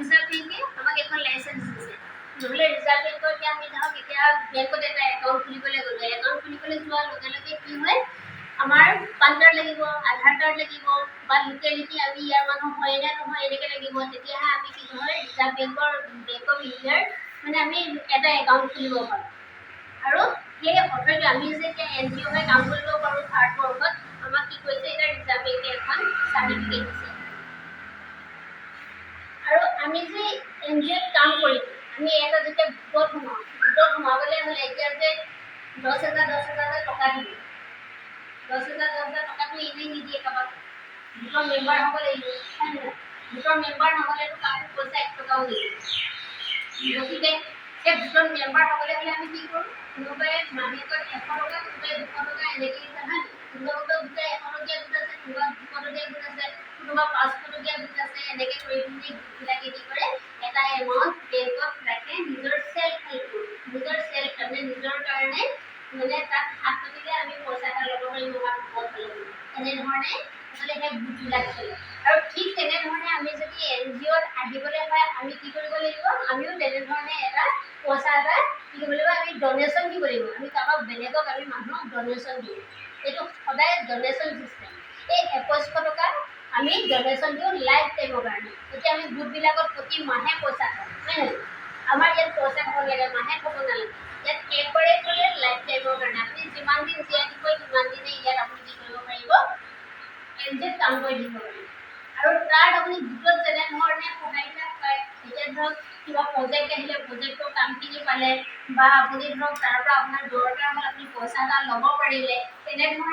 Reserve বেংকে আমাক এখন লাইচেঞ্চ দিছে। নহ'লে ৰিজাৰ্ভ বেংকৰ এতিয়া আমি ধৰক এতিয়া বেংকত এটা একাউণ্ট খুলিবলৈ গ'লোঁ, একাউণ্ট খুলিবলৈ যোৱাৰ লগে লগে কি হয়, আমাৰ পান কাৰ্ড লাগিব, আধাৰ কাৰ্ড লাগিব বা লোকেলিটি আমি ইয়াৰ মানুহ হয় নে নহয় এনেকৈ লাগিব। তেতিয়াহে আমি কি হয় ৰিজাৰ্ভ বেংক অফ ইণ্ডিয়াৰ মানে আমি এটা একাউণ্ট খুলিব পাৰোঁ। আৰু সেই অথৰিটি আমি যেতিয়া NGO হৈ কাম কৰিব পাৰোঁ ভাৰতবৰ্ষত, আমাক কি কৰিছে এতিয়া ৰিজাৰ্ভ বেংকে এখন চাৰ্টিফিকেট দিছে। আৰু আমি যে NGOত কাম কৰিম, আমি এটা যেতিয়া গোটত সোমাবলৈ হ'লে এতিয়া যে 10,000 টকা দিব, 10,000 টকাটো এনেই নিদিয়ে কাৰোবাক, গোটৰ মেম্বাৰ হ'ব লাগিব, হয় নহয়? গোটৰ মেম্বাৰ নহ'লেতো কাকো পইচা 1 টকাও নিদিয়ে। গতিকে সেই গোটৰ মেম্বাৰ হ'বলৈ হ'লে আমি কি কৰোঁ, কোনোবাই মাহেকত 100 টকা, কোনোবাই 200 টকা এনেকৈ দিছে, হয়। কোনোবা গোটে 100 টকীয়া গোট আছে, কোনোবা 200 টকীয়া গোট আছে, কোনোবা 500 টকীয়া গোট আছে, এনেকৈ কৰি পিনি গোটবিলাকে কি কৰে এটা এমাউণ্ট বেংকত ৰাখে নিজৰ চেল্ফ হেল্প মানে নিজৰ কাৰণে, মানে তাত হাত পাতিলে আমি পইচা এটা ল'ব পাৰিম আমাৰ গোটত হ'লে, এনেধৰণে আচলতে সেই গোটবিলাক চলে। আৰু ঠিক তেনেধৰণে আমি যদি NGOত আহিবলৈ হয় আমি কি কৰিব লাগিব, আমিও তেনেধৰণে এটা পইচা এটা কি কৰিব লাগিব, আমি ডনেশ্যন দিব লাগিব। আমি কাৰোবাক বেলেগক আমি মানুহক ডনেশ্যন দিওঁ, এইটো সদায় ডনেশ্যন চিষ্টেম। এই 2100 টকা আমি ডনেশ্যন দিওঁ লাইফ টাইমৰ কাৰণে। এতিয়া আমি গোটবিলাকত প্ৰতি মাহে পইচা পাওঁ, হয় নহয়? আমাৰ ইয়াত পইচা হ'ব লাগে, মাহে হ'ব নালাগে। ইয়াত একবাৰে কৰিলে লাইফ টাইমৰ কাৰণে, আপুনি যিমান দিন জীয়াই থাকিব সিমান দিনে ইয়াত আপুনি কি কৰিব পাৰিব, NGOত কাম কৰি দিব পাৰিব। আৰু তাত আপুনি গোটত যেনেধৰণে সহায়বিলাক পায়, এতিয়া ধৰক কিবা প্ৰজেক্ট আহিলে প্ৰজেক্টৰ কামখিনি পালে, বা আপুনি ধৰক তাৰ পৰা আপোনাৰ দৰকাৰ হ'ল আপুনি পইচা এটা ল'ব পাৰিলে, তেনেধৰণে